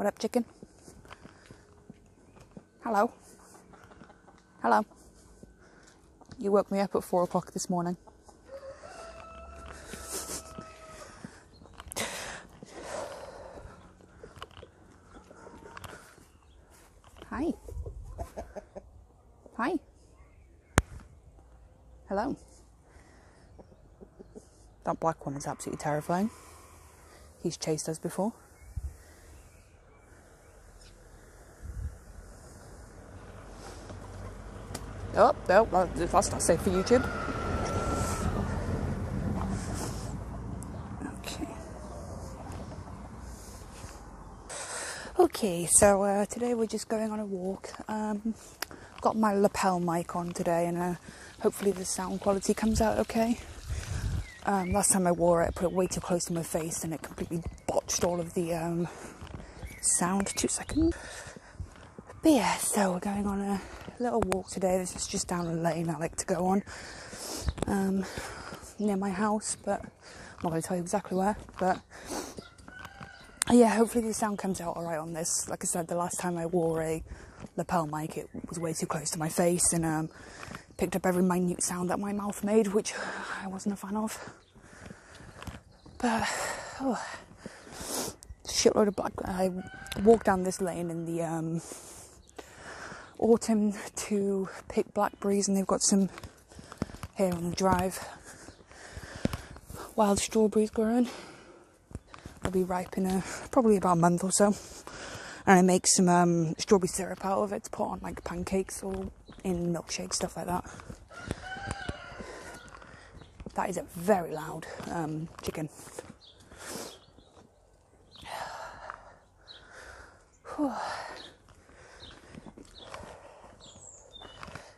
What up, chicken? Hello? Hello? You woke me up at 4 o'clock this morning. Hi. Hi. Hello. That black one is absolutely terrifying. He's chased us before. Oh, no, that's not safe for YouTube. Okay, so today we're just going on a walk. Got my lapel mic on today, and hopefully the sound quality comes out okay. Last time I wore it, I put it way too close to my face, and it completely botched all of the sound. 2 seconds. But yeah, so we're going on a little walk today. This is just down a lane I like to go on, near my house, but I'm not going to tell you exactly where. But yeah, hopefully the sound comes out alright on this. Like I said, the last time I wore a lapel mic, it was way too close to my face, and picked up every minute sound that my mouth made, which I wasn't a fan of. But shitload of black. I walked down this lane in the autumn to pick blackberries, and they've got some here on the drive. Wild strawberries growing. They'll be ripe in probably about a month or so. And I make some strawberry syrup out of it to put on like pancakes or in milkshakes, stuff like that. That is a very loud chicken.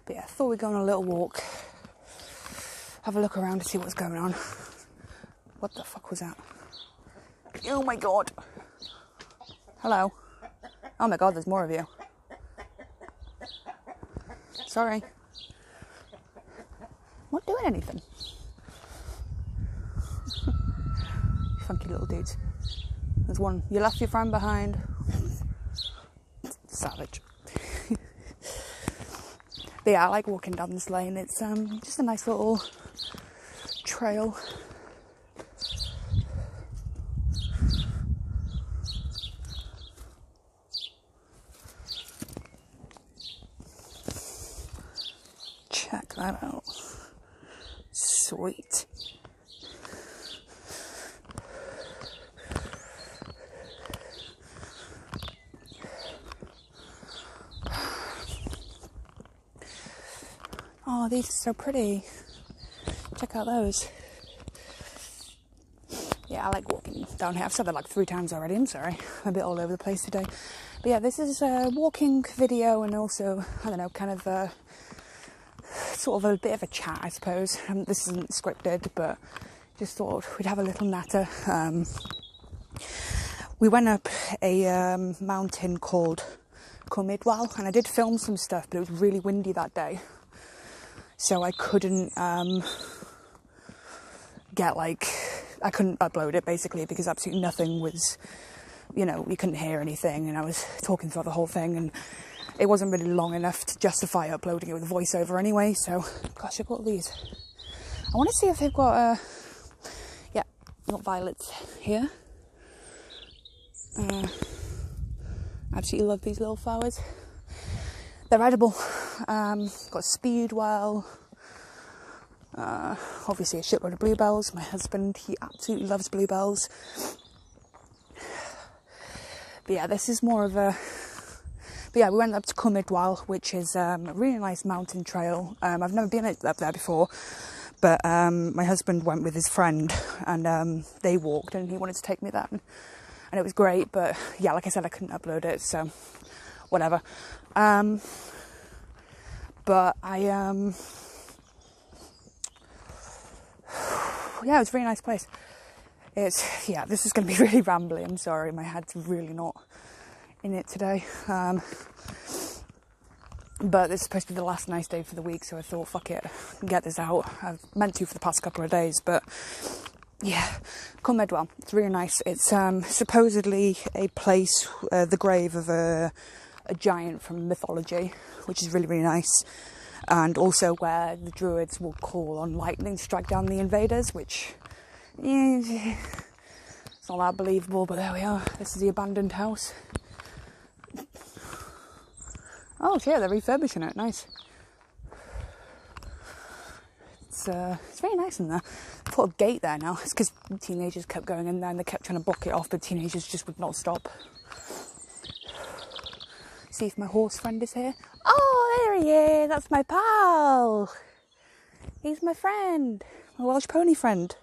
But yeah, I thought we'd go on a little walk, have a look around to see what's going on. What the fuck was that? Oh my god. Hello. Oh my god, there's more of you. Sorry. I'm not doing anything. Funky little dudes. There's one. You left your friend behind. Savage. But yeah, I like walking down this lane. It's just a nice little trail. Check that out. Sweet. Oh, these are so pretty. Check out those. Yeah, I like walking down here. I've said that like 3 times already. I'm sorry. I'm a bit all over the place today. But yeah, this is a walking video, and also, I don't know, kind of sort of a bit of a chat, I suppose. This isn't scripted, but just thought we'd have a little natter. We went up a mountain called Cumidwal, and I did film some stuff, but it was really windy that day. So I couldn't I couldn't upload it basically because absolutely nothing was, you couldn't hear anything, and I was talking throughout the whole thing, and it wasn't really long enough to justify uploading it with a voiceover anyway. So, gosh, I've got these. I want to see if they've got, yeah, got violets here. Absolutely love these little flowers. They're edible. Got speedwell. Obviously a shitload of bluebells. My husband, he absolutely loves bluebells. But yeah, this is more of a... But yeah, we went up to Cumidwal, which is a really nice mountain trail. I've never been up there before, but my husband went with his friend, and they walked, and he wanted to take me there, and it was great. But yeah, like I said, I couldn't upload it, so whatever. But I yeah, it was a really nice place. This is going to be really rambly. I'm sorry, my head's really not in it today. But it's supposed to be the last nice day for the week, so I thought, fuck it, get this out. I've meant to for the past couple of days, but yeah, called Medwell. It's really nice. It's supposedly a place, the grave of a giant from mythology, which is really, really nice. And also where the druids will call on lightning to strike down the invaders, which, yeah, it's not that believable, but there we are. This is the abandoned house. Oh, yeah, they're refurbishing it. Nice. It's very nice in there. Put a gate there now. It's because teenagers kept going in there and they kept trying to block it off, but teenagers just would not stop. See if my horse friend is here. Oh, there he is. That's my pal. He's my friend. My Welsh pony friend.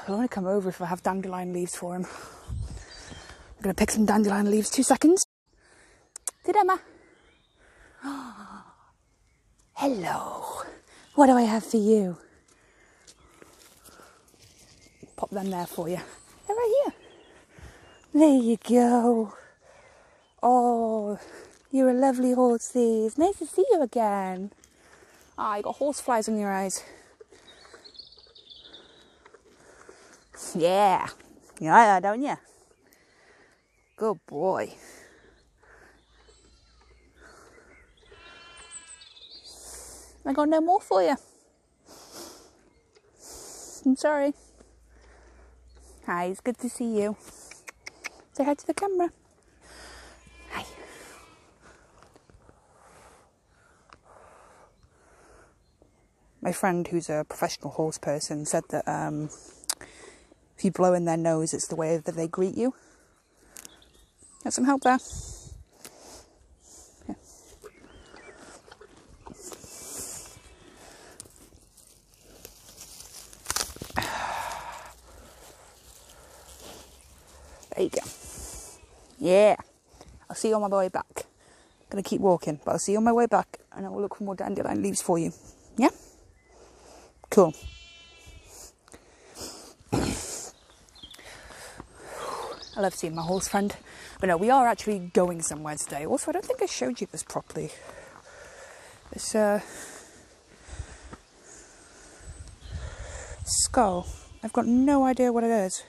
He'll only come over if I have dandelion leaves for him. I'm going to pick some dandelion leaves. 2 seconds. Did Emma? Hello. What do I have for you? Pop them there for you. They're right here. There you go. Oh, you're a lovely horsey. It's nice to see you again. Ah, you got horse flies in your eyes. Yeah. You like that, don't you? Good boy. I got no more for you. I'm sorry. Hi, it's good to see you. Say hi to the camera. Hi. My friend, who's a professional horse person, said that if you blow in their nose, it's the way that they greet you. Got some help there. Yeah. There you go. Yeah. I'll see you on my way back. I'm going to keep walking, but I'll see you on my way back and I will look for more dandelion leaves for you. Yeah? Cool. I love seeing my horse friend. But no, we are actually going somewhere today. Also, I don't think I showed you this properly. This skull. I've got no idea what it is.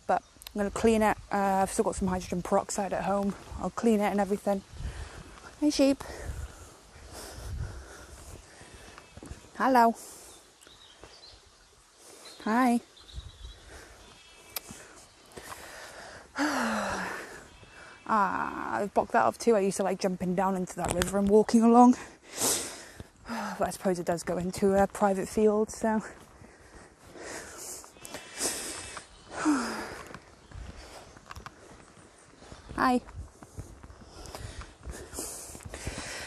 But I'm going to clean it. I've still got some hydrogen peroxide at home. I'll clean it and everything. Hey, sheep. Hello. Hi. I've blocked that off too. I used to like jumping down into that river and walking along. But I suppose it does go into a private field, so... Hi.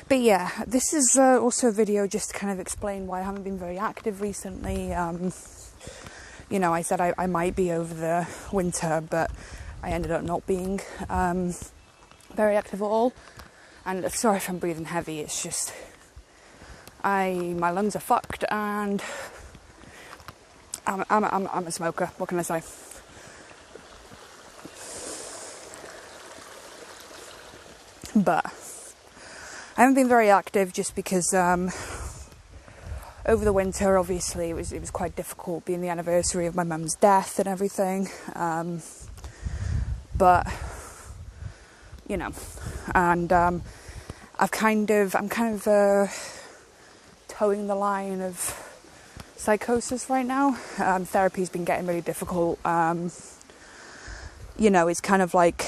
But yeah, this is also a video just to kind of explain why I haven't been very active recently. You know, I said I might be over the winter, but I ended up not being very active at all. And sorry if I'm breathing heavy, it's just my lungs are fucked, and I'm a smoker. What can I say? But I haven't been very active just because over the winter, obviously, it was quite difficult being the anniversary of my mum's death and everything. But you know, and I'm kind of towing the line of psychosis right now. Therapy's been getting really difficult. You know, it's kind of like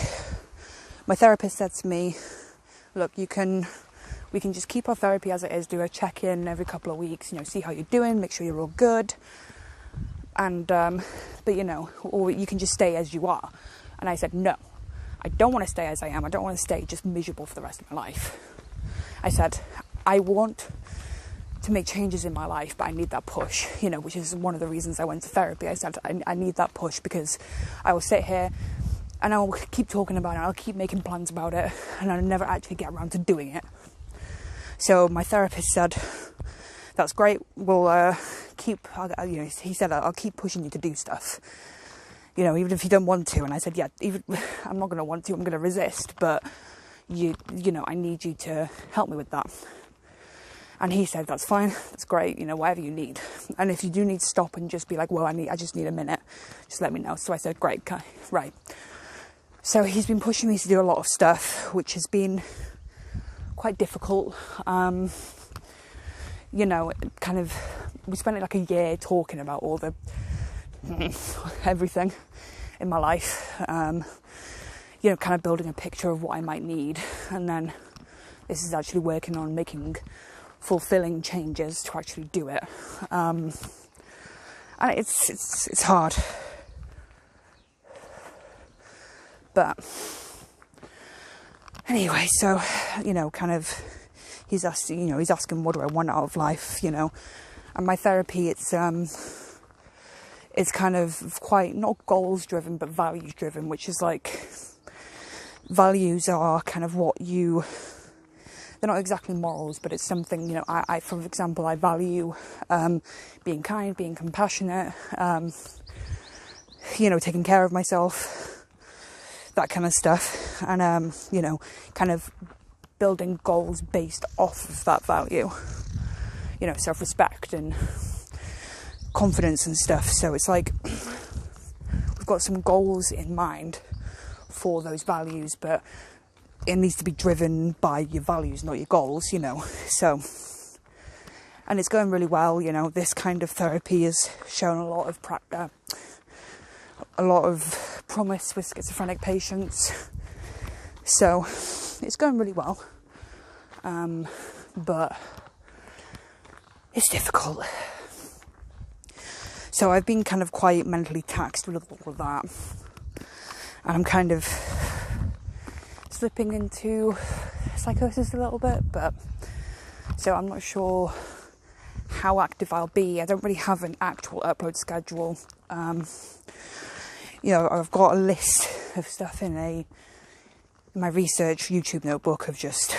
my therapist said to me, look, we can just keep our therapy as it is, do a check-in every couple of weeks, you know, see how you're doing, make sure you're all good. And, but you know, or you can just stay as you are. And I said, no, I don't want to stay as I am. I don't want to stay just miserable for the rest of my life. I said, I want to make changes in my life, but I need that push, you know, which is one of the reasons I went to therapy. I said, I need that push because I will sit here and I'll keep talking about it, I'll keep making plans about it, and I'll never actually get around to doing it. So my therapist said, that's great, we'll keep, you know, he said, I'll keep pushing you to do stuff, you know, even if you don't want to. And I said, yeah, even I'm not going to want to, I'm going to resist, but you know, I need you to help me with that. And he said, that's fine, that's great, you know, whatever you need. And if you do need to stop and just be like, well, I just need a minute, just let me know. So I said, great, okay, right. So he's been pushing me to do a lot of stuff, which has been quite difficult. You know, kind of, we spent like a year talking about all the everything in my life, you know, kind of building a picture of what I might need. And then this is actually working on making fulfilling changes to actually do it. And it's hard. But anyway, so, you know, kind of, he's asking what do I want out of life, you know. And my therapy, it's kind of quite, not goals driven, but values driven, which is like, values are kind of they're not exactly morals, but it's something, you know, I for example, I value being kind, being compassionate, you know, taking care of myself, that kind of stuff. And, you know, kind of building goals based off of that value, you know, self-respect and confidence and stuff. So it's like, we've got some goals in mind for those values, but it needs to be driven by your values, not your goals, you know. So, and it's going really well, you know. This kind of therapy has shown a lot of promise with schizophrenic patients. So it's going really well, but it's difficult. So I've been kind of quite mentally taxed with all of that, and I'm kind of slipping into psychosis a little bit. But so I'm not sure how active I'll be. I don't really have an actual upload schedule. You know, I've got a list of stuff in my research YouTube notebook of just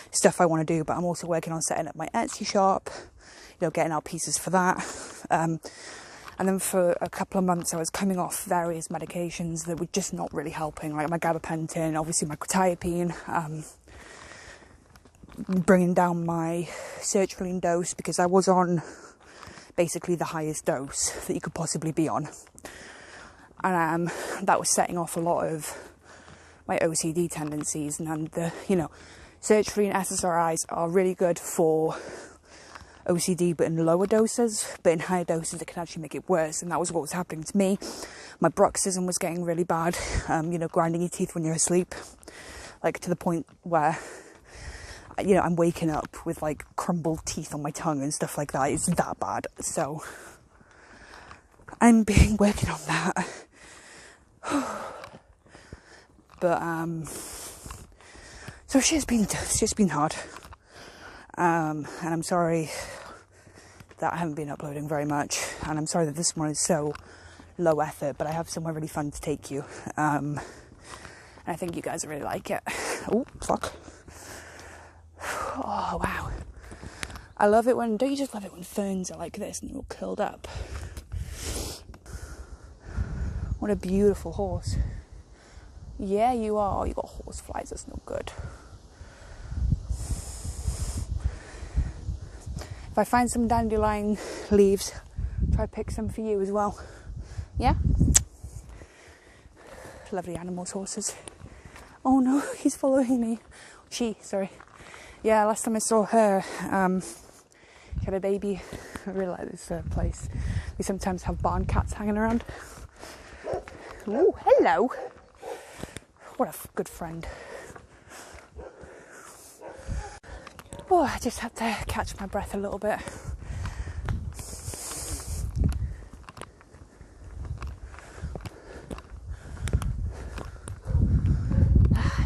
stuff I want to do, but I'm also working on setting up my Etsy shop, you know, getting out pieces for that. And then for a couple of months I was coming off various medications that were just not really helping, like my gabapentin, obviously my quetiapine, bringing down my sertraline dose, because I was on basically the highest dose that you could possibly be on. And that was setting off a lot of my OCD tendencies. And the, you know, sertraline SSRIs are really good for OCD, but in lower doses, but in higher doses it can actually make it worse. And that was what was happening to me. My bruxism was getting really bad, you know, grinding your teeth when you're asleep, like to the point where, you know, I'm waking up with like crumbled teeth on my tongue and stuff like that. It's that bad. So I'm working on that. But so it's just been hard. And I'm sorry that I haven't been uploading very much, and I'm sorry that this one is so low effort, but I have somewhere really fun to take you, and I think you guys will really like it. Oh, fuck. Oh, wow. I love it don't you just love it when ferns are like this and they're all curled up? What a beautiful horse. Yeah, you are. You got horse flies, that's no good. If I find some dandelion leaves, try pick some for you as well. Yeah? Lovely animals, horses. Oh no, he's following me. Sorry. Yeah, last time I saw her, she had a baby. I really like this place. We sometimes have barn cats hanging around. Oh, hello. What a good friend. Oh, I just had to catch my breath a little bit.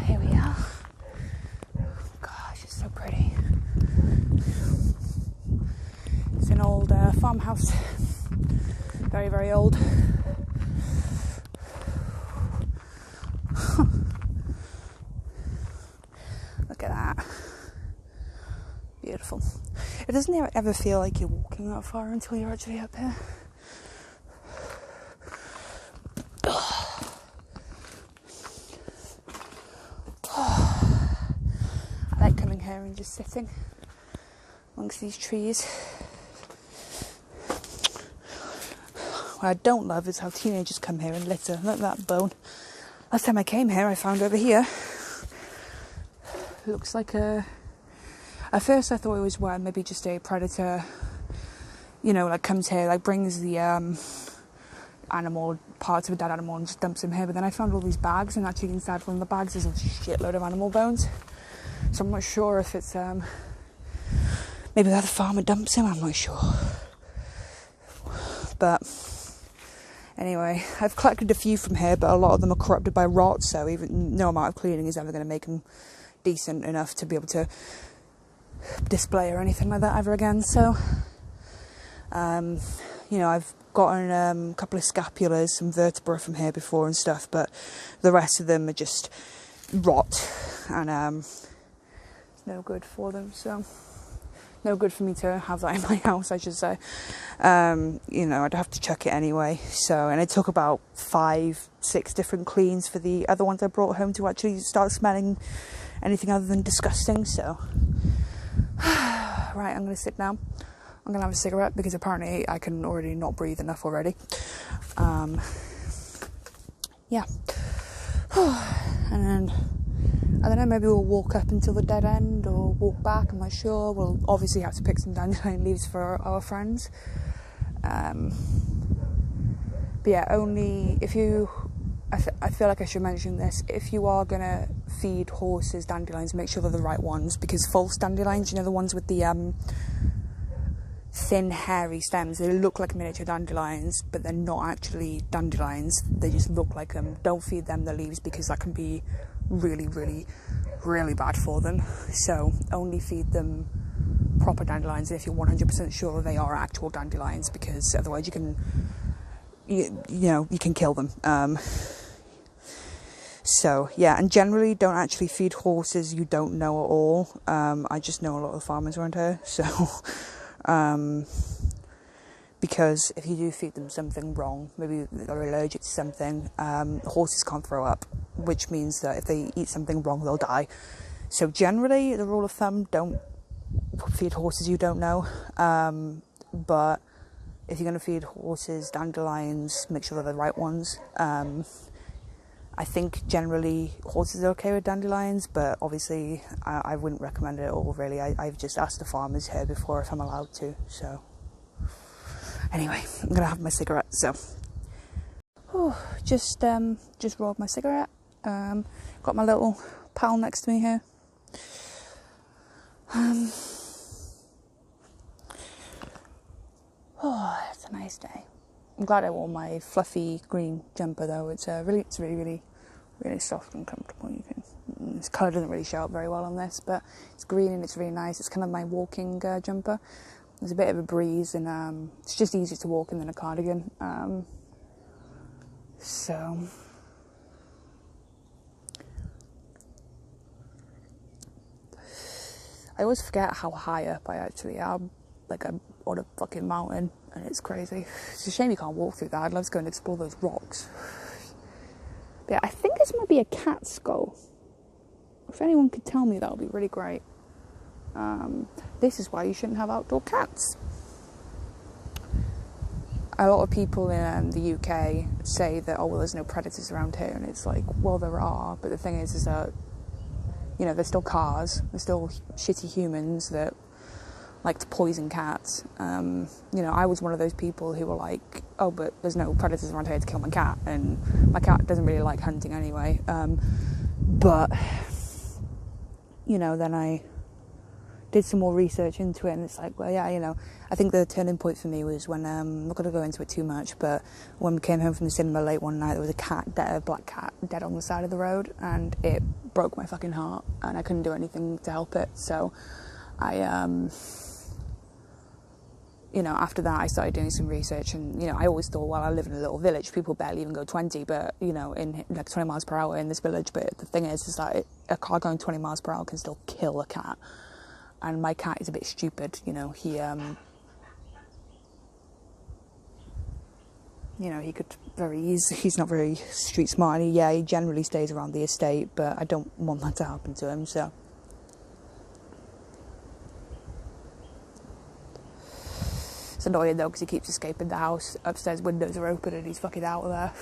Here we are. Gosh, it's so pretty. It's an old farmhouse. Very, very old. Look at that. Beautiful. It doesn't ever feel like you're walking that far until you're actually up here. I like coming here and just sitting. amongst these trees. What I don't love is how teenagers come here and litter. Look at that bone. Last time I came here, I found over here. It looks like a... At first I thought it was maybe just a predator, you know, like comes here, like brings the animal, parts of a dead animal and just dumps them here. But then I found all these bags, and actually inside one of the bags is a shitload of animal bones. So I'm not sure if it's maybe where the farmer dumps them, I'm not sure. But anyway, I've collected a few from here, but a lot of them are corrupted by rot, so even no amount of cleaning is ever going to make them decent enough to be able to display or anything like that ever again. So you know, I've gotten a couple of scapulas, some vertebra from here before and stuff, but the rest of them are just rot, and it's no good for them, so no good for me to have that in my house, I should say. You know, I'd have to chuck it anyway. So, and it took about 5-6 different cleans for the other ones I brought home to actually start smelling anything other than disgusting. So right, I'm going to sit down. I'm going to have a cigarette because apparently I can already not breathe enough already. Yeah. And then, I don't know, maybe we'll walk up until the dead end or walk back, I'm not sure. We'll obviously have to pick some dandelion leaves for our friends. But yeah, only if you... I feel like I should mention this. If you are going to feed horses dandelions, make sure they're the right ones, because false dandelions, you know, the ones with the thin, hairy stems, they look like miniature dandelions, but they're not actually dandelions. They just look like them. Don't feed them the leaves, because that can be really, really, really bad for them. So only feed them proper dandelions if you're 100% sure they are actual dandelions, because otherwise you can kill them. So yeah, and generally don't actually feed horses you don't know at all. I just know a lot of farmers around here, so because if you do feed them something wrong, maybe they're allergic to something, horses can't throw up, which means that if they eat something wrong, they'll die. So generally, the rule of thumb, don't feed horses you don't know. But if you're going to feed horses dandelions, make sure they're the right ones. I think generally horses are okay with dandelions, but obviously I wouldn't recommend it at all, really. I've just asked the farmers here before if I'm allowed to, so... Anyway, I'm going to have my cigarette, so... just rolled my cigarette. Got my little pal next to me here. It's a nice day. I'm glad I wore my fluffy green jumper though. It's really soft and comfortable. This colour doesn't really show up very well on this, but it's green and it's really nice. It's kind of my walking jumper. There's a bit of a breeze, and it's just easier to walk in than a cardigan. So I always forget how high up I actually am. Like, I'm on a fucking mountain, and it's crazy. It's a shame you can't walk through that. I'd love to go and explore those rocks. But yeah, I think this might be a cat skull. If anyone could tell me, that would be really great. This is why you shouldn't have outdoor cats. A lot of people in the UK say that, oh, well, there's no predators around here, and it's like, well, there are, but the thing is that, you know, there's still cars, there's still shitty humans that like to poison cats. You know, I was one of those people who were like, oh, but there's no predators around here to kill my cat, and my cat doesn't really like hunting anyway. But, you know, then I did some more research into it, and it's like, well, yeah, you know, I think the turning point for me was when, I'm not going to go into it too much, but when we came home from the cinema late one night, there was a black cat dead on the side of the road, and it broke my fucking heart, and I couldn't do anything to help it. So I, you know, after that I started doing some research, and, you know, I always thought, well, I live in a little village, people barely even go 20, but, you know, in like 20 miles per hour in this village, but the thing is that a car going 20 miles per hour can still kill a cat. And my cat is a bit stupid, you know, he could very easily, he's not very street smart, and he generally stays around the estate, but I don't want that to happen to him, so. annoying though, because he keeps escaping the house. Upstairs windows are open and he's fucking out of there.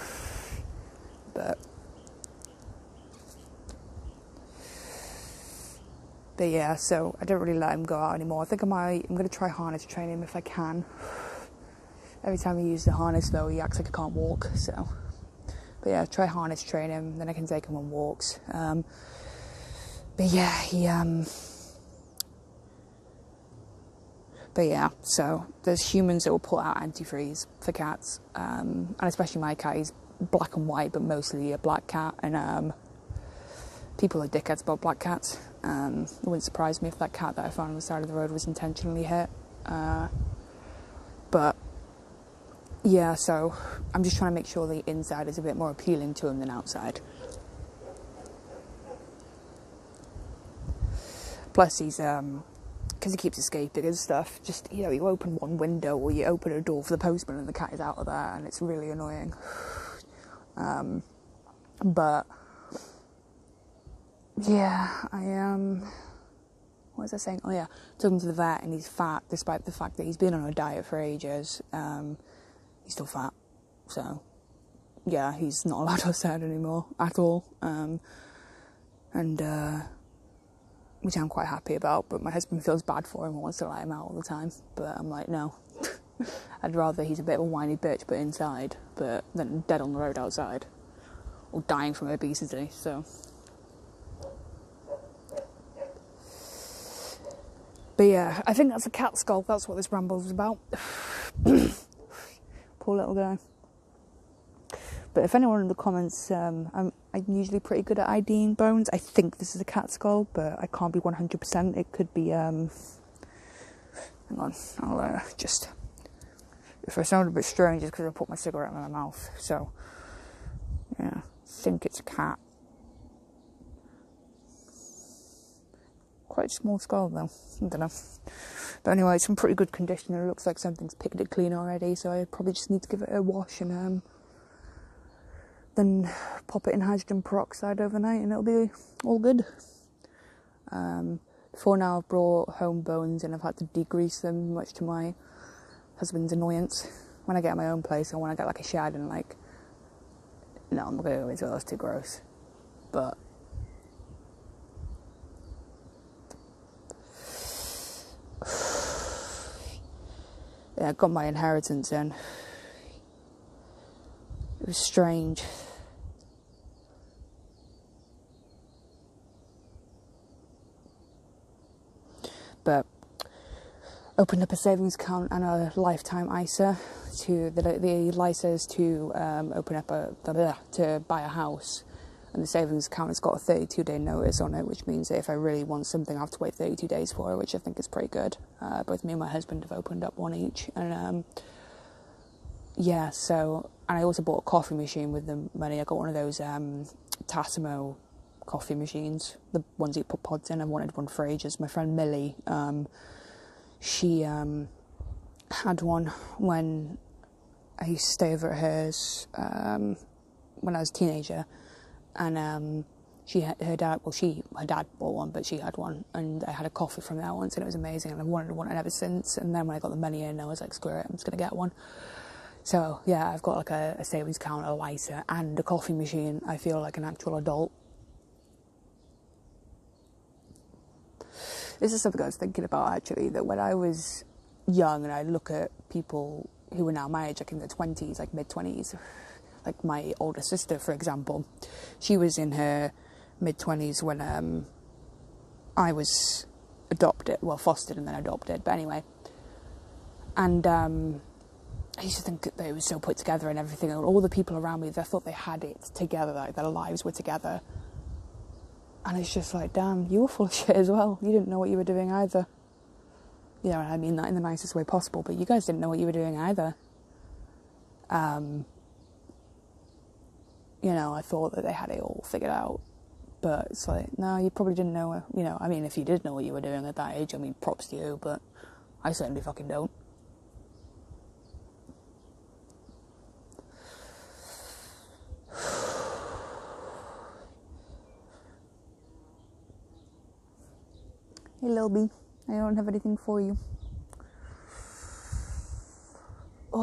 But yeah, so I don't really let him go out anymore. I think I'm going to try harness train him if I can. Every time he uses the harness though, he acts like he can't walk, so. But yeah, try harness train him, then I can take him on walks. But yeah, so there's humans that will put out antifreeze for cats, and especially my cat. He's black and white, but mostly a black cat, and people are dickheads about black cats. It wouldn't surprise me if that cat that I found on the side of the road was intentionally hit. But yeah, so I'm just trying to make sure the inside is a bit more appealing to him than outside. Plus he's, because he keeps escaping and stuff, just, you open one window or you open a door for the postman and the cat is out of there, and it's really annoying. But yeah, what was I saying? Oh yeah, took him to the vet and he's fat, despite the fact that he's been on a diet for ages. He's still fat, so yeah, he's not allowed outside anymore at all. Which I'm quite happy about, but my husband feels bad for him and wants to let him out all the time. But I'm like, no. I'd rather he's a bit of a whiny bitch, but inside, than dead on the road outside, or dying from obesity. So, but yeah, I think that's a cat skull. That's what this ramble was about. Poor little guy. But if anyone in the comments, I'm usually pretty good at IDing bones. I think this is a cat skull, but I can't be 100%. It could be, hang on, I'll just, if I sound a bit strange, it's because I put my cigarette in my mouth. So, yeah, I think it's a cat. Quite a small skull though, I don't know. But anyway, it's in pretty good condition. It looks like something's picked it clean already, so I probably just need to give it a wash and then pop it in hydrogen peroxide overnight and it'll be all good. Before now I've brought home bones and I've had to degrease them, much to my husband's annoyance. When I get my own place, I want to get like a shed and no, I'm not going to go into it, that's too gross. But yeah, I got my inheritance in. It was strange. But opened up a savings account and a lifetime ISA. The ISA is to open up to buy a house, and the savings account has got a 32-day notice on it, which means that if I really want something, I have to wait 32 days for it, which I think is pretty good. Both me and my husband have opened up one each, and yeah, so, and I also bought a coffee machine with the money. I got one of those Tassimo coffee machines, the ones you put pods in. I wanted one for ages. My friend Millie, she had one when I used to stay over at hers when I was a teenager, and her dad bought one, but she had one, and I had a coffee from that once, and it was amazing, and I've wanted one ever since. And then when I got the money in, I was like, screw it, I'm just gonna get one. So yeah, I've got like a savings account, a lighter, and a coffee machine. I feel like an actual adult. This is something I was thinking about actually, that when I was young and I look at people who are now my age, like in their 20s, like mid-20s, like my older sister, for example, she was in her mid-20s when I was fostered and then adopted, but anyway. And I used to think that they were so put together and everything, and all the people around me, they thought they had it together, like their lives were together. And it's just like, damn, you were full of shit as well. You didn't know what you were doing either. You know, and I mean that in the nicest way possible, but you guys didn't know what you were doing either. I thought that they had it all figured out. But it's like, no, you probably didn't know, I mean, if you did know what you were doing at that age, I mean, props to you, but I certainly fucking don't. Hey, Lil B, I don't have anything for you.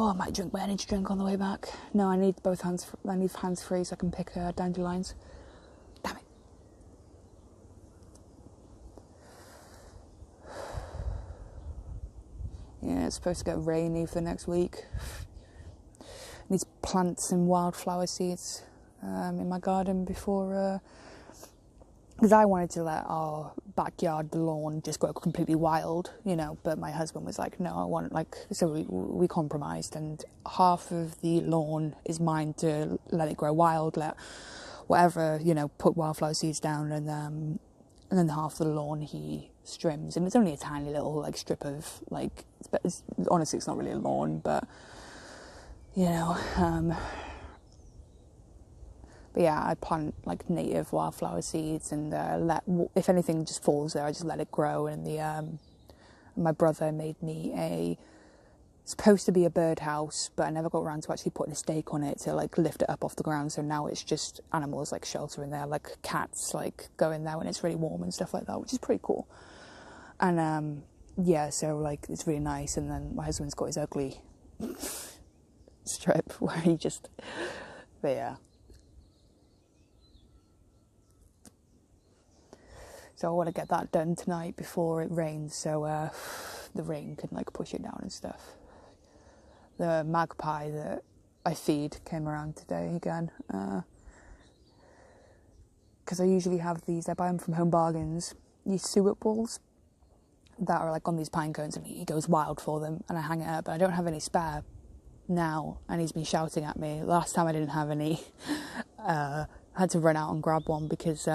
Oh, I might drink my energy drink on the way back. No, I need both hands. I need hands free so I can pick dandelions. Damn it. Yeah, it's supposed to get rainy for the next week. I need to plant some wildflower seeds in my garden before... Because I wanted to let our backyard, the lawn, just go completely wild, you know, but my husband was like, no, I want, like, so we compromised, and half of the lawn is mine to let it grow wild, let whatever, you know, put wildflower seeds down, and then half of the lawn he strims, and it's only a tiny little, like, strip of, like, honestly, it's not really a lawn, but, you know, but yeah, I plant like native wildflower seeds, and if anything just falls there, I just let it grow. And my brother made me supposed to be a birdhouse, but I never got around to actually putting a stake on it to like lift it up off the ground. So now it's just animals like shelter in there, like cats like go in there when it's really warm and stuff like that, which is pretty cool. And yeah, so like it's really nice. And then my husband's got his ugly strip where he just, but yeah. So I want to get that done tonight before it rains, so the rain can like push it down and stuff. The magpie that I feed came around today again, because I usually have these. I buy them from Home Bargains. These suet balls that are like on these pine cones, and he goes wild for them, and I hang it up. But I don't have any spare now, and he's been shouting at me. Last time I didn't have any. I had to run out and grab one because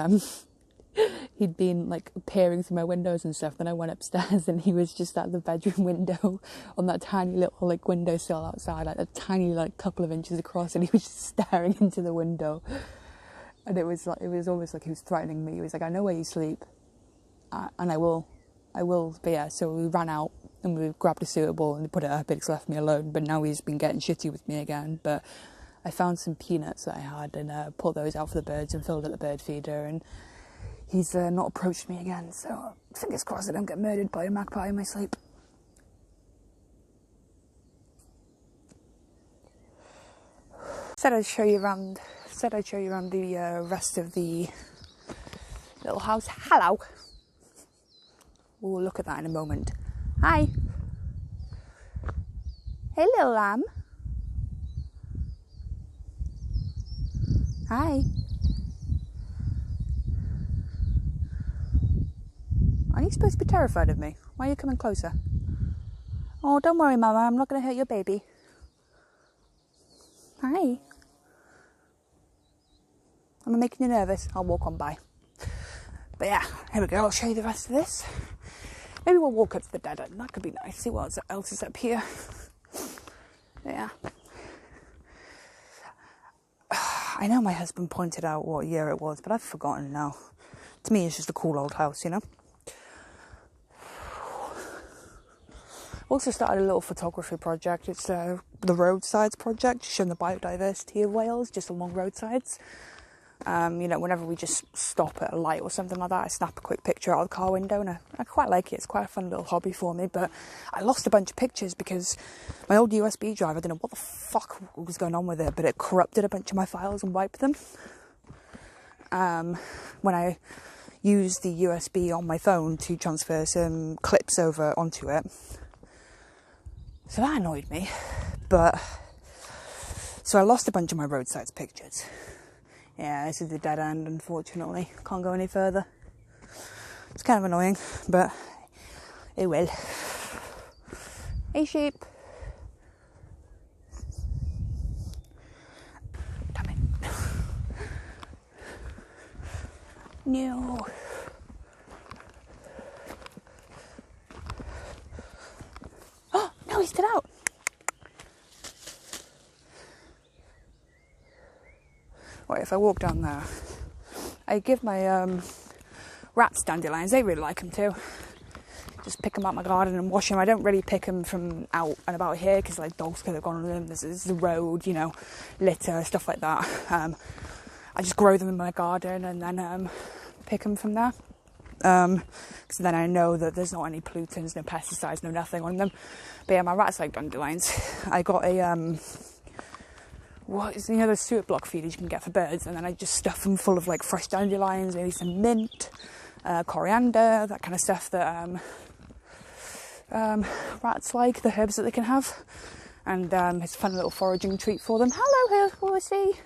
he'd been like peering through my windows and stuff. Then I went upstairs and he was just at the bedroom window on that tiny little like windowsill outside, like a tiny like couple of inches across, and he was just staring into the window. And it was almost like he was threatening me. He was like, I know where you sleep, and I will. But yeah, so we ran out and we grabbed a suet ball and put it up. It's left me alone, but now he's been getting shitty with me again. But I found some peanuts that I had and pulled those out for the birds and filled up the bird feeder, and he's not approached me again, so fingers crossed I don't get murdered by a magpie in my sleep. Said I'd show you around the rest of the little house. Hello. We'll look at that in a moment. Hi. Hey, little lamb. Hi. Are you supposed to be terrified of me? Why are you coming closer? Oh, don't worry, Mama. I'm not going to hurt your baby. Hi. Am I making you nervous? I'll walk on by. But yeah, here we go. I'll show you the rest of this. Maybe we'll walk up to the dead end. That could be nice. See what else is up here. Yeah. I know my husband pointed out what year it was, but I've forgotten now. To me, it's just a cool old house, you know? Also started a little photography project. It's the roadsides project, showing the biodiversity of Wales just along roadsides. You know, whenever we just stop at a light or something like that, I snap a quick picture out of the car window, and I quite like it. It's quite a fun little hobby for me, but I lost a bunch of pictures because my old USB drive, I don't know what the fuck was going on with it, but it corrupted a bunch of my files and wiped them. When I used the USB on my phone to transfer some clips over onto it. So that annoyed me, so I lost a bunch of my roadsides pictures. Yeah, this is the dead end, unfortunately. Can't go any further. It's kind of annoying, but it will. Hey, sheep. Damn it. No. Oh, no, he stood out. Right, if I walk down there, I give my rats dandelions. They really like them too. Just pick them out my garden and wash them. I don't really pick them from out and about here because like dogs could have gone on them. There's the road, you know, litter, stuff like that. I just grow them in my garden and then pick them from there. because then I know that there's not any pollutants, no pesticides, no nothing on them. But yeah, my rats like dandelions. I got a what is, you know, those suet block feeders you can get for birds, and then I just stuff them full of like fresh dandelions, maybe some mint, coriander, that kind of stuff that rats like, the herbs that they can have. And it's a fun little foraging treat for them. Hello, horsey.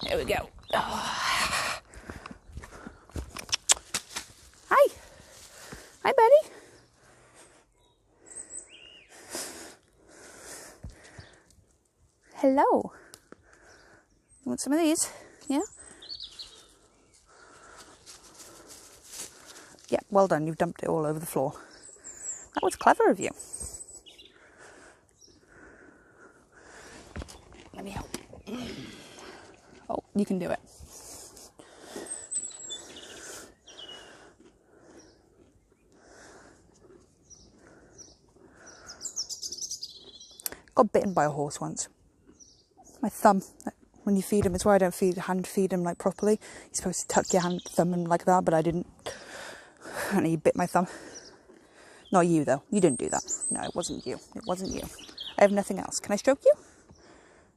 There we go. Oh. Hi. Hi, buddy. Hello. You want some of these? Yeah? Yeah, well done. You've dumped it all over the floor. That was clever of you. Let me help. Oh, you can do it. Got bitten by a horse once. My thumb. When you feed him, it's why I don't hand feed him like properly. You're supposed to tuck your thumb in like that, but I didn't. And he bit my thumb. Not you though. You didn't do that. No, it wasn't you. It wasn't you. I have nothing else. Can I stroke you?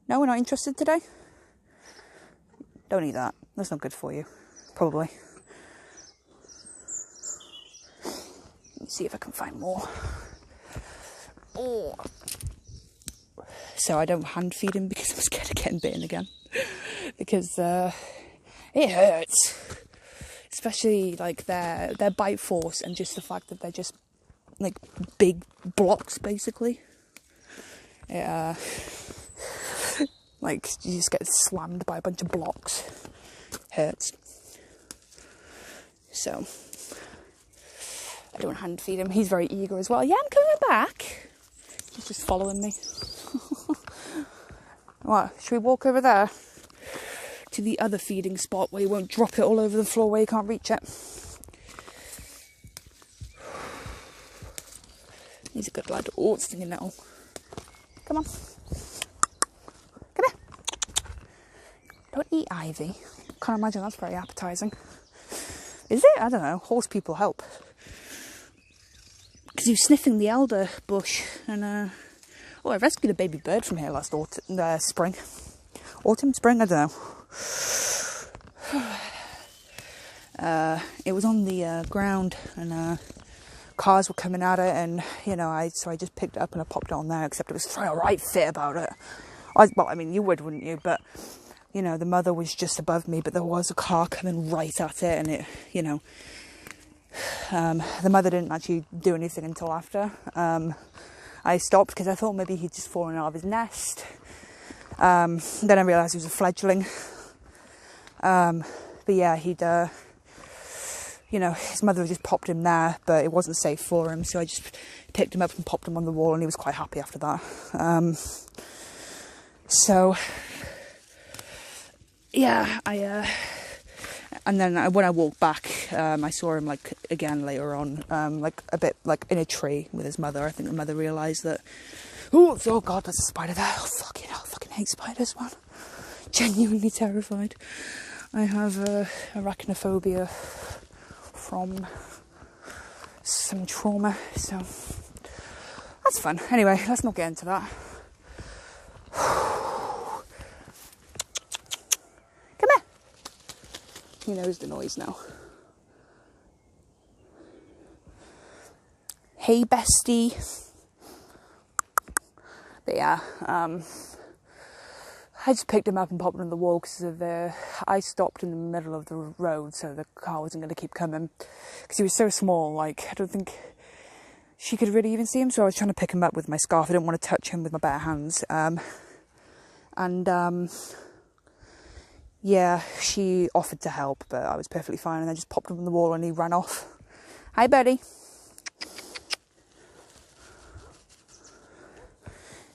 No, we're not interested today? Don't eat that. That's not good for you. Probably. Let me see if I can find more. Oh. So I don't hand feed him because I'm scared of getting bitten again. Because it hurts. Especially like their bite force and just the fact that they're just like big blocks basically. It, like you just get slammed by a bunch of blocks. Hurts. So I don't hand feed him. He's very eager as well. Yeah, I'm coming back. He's just following me. What? Should we walk over there to the other feeding spot where you won't drop it all over the floor where you can't reach it? He's a good lad. Oh, it's stinging nettle. Come on. Come here. Don't eat ivy. Can't imagine that's very appetising. Is it? I don't know. Horse people help. Because he was sniffing the elder bush and I rescued a baby bird from here last spring. Autumn, spring, I don't know. It was on the ground and cars were coming at it, and you know, so I just picked it up and I popped it on there, except it was throwing a right fit about it. Well, I mean, you would, wouldn't you? But you know, the mother was just above me, but there was a car coming right at it, and it, you know, the mother didn't actually do anything until after. I stopped because I thought maybe he'd just fallen out of his nest. Then I realised he was a fledgling. But yeah, he'd, you know, his mother just popped him there, but it wasn't safe for him, so I just picked him up and popped him on the wall, and he was quite happy after that. So, yeah, and then when I walked back, I saw him like again later on, like a bit like in a tree with his mother. I think the mother realised that, oh God, there's a spider there. Oh fucking hell, I fucking hate spiders, man. Genuinely terrified. I have arachnophobia from some trauma, so that's fun. Anyway, let's not get into that. He knows the noise now. Hey, bestie. But yeah, I just picked him up and popped him on the wall because I stopped in the middle of the road, so the car wasn't going to keep coming. Because he was so small, like, I don't think she could really even see him, so I was trying to pick him up with my scarf. I didn't want to touch him with my bare hands. Yeah, she offered to help, but I was perfectly fine, and I just popped him on the wall and he ran off. Hi, buddy.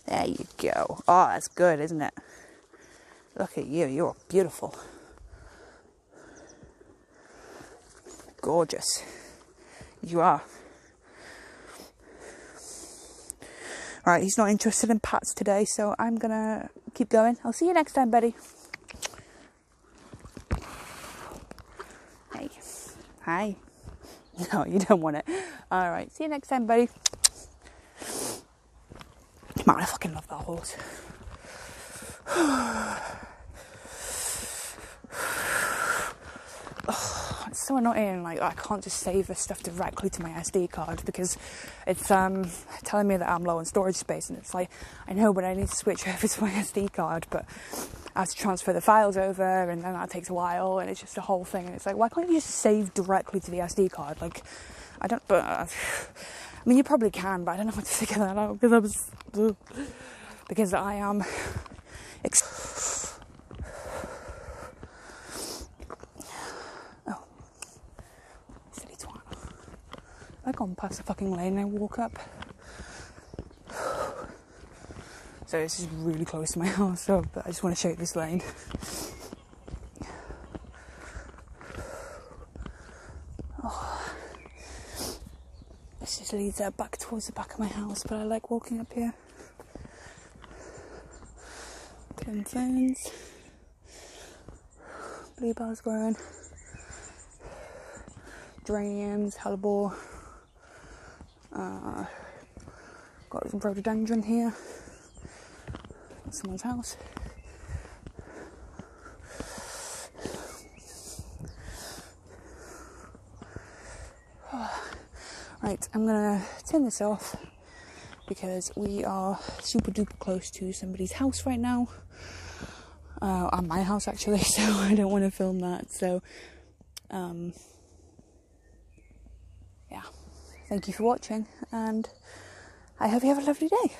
There you go. Oh, that's good, isn't it? Look at you. You're beautiful. Gorgeous. You are. Right, he's not interested in pats today, so I'm gonna keep going. I'll see you next time, buddy. Hey. Hi. No, you don't want it. Alright, see you next time, buddy. Man, I fucking love that horse. It's so annoying, like I can't just save this stuff directly to my SD card because it's telling me that I'm low on storage space, and it's like, I know, but I need to switch over to my SD card, but I have to transfer the files over, and then that takes a while, and it's just a whole thing, and it's like, why can't you just save directly to the SD card? Like, I don't, but I mean, you probably can, but I don't know how to figure that out because I am I gone past the fucking lane and I walk up. So this is really close to my house, so but I just want to show you this lane. Oh. This just leads back towards the back of my house, but I like walking up here. Ten ferns. Bluebells growing. Geraniums, hellebore. Got some rhododendron here. That's someone's house. Right, I'm gonna turn this off because we are super duper close to somebody's house right now. At my house actually, so I don't want to film that. So, yeah. Thank you for watching, and I hope you have a lovely day.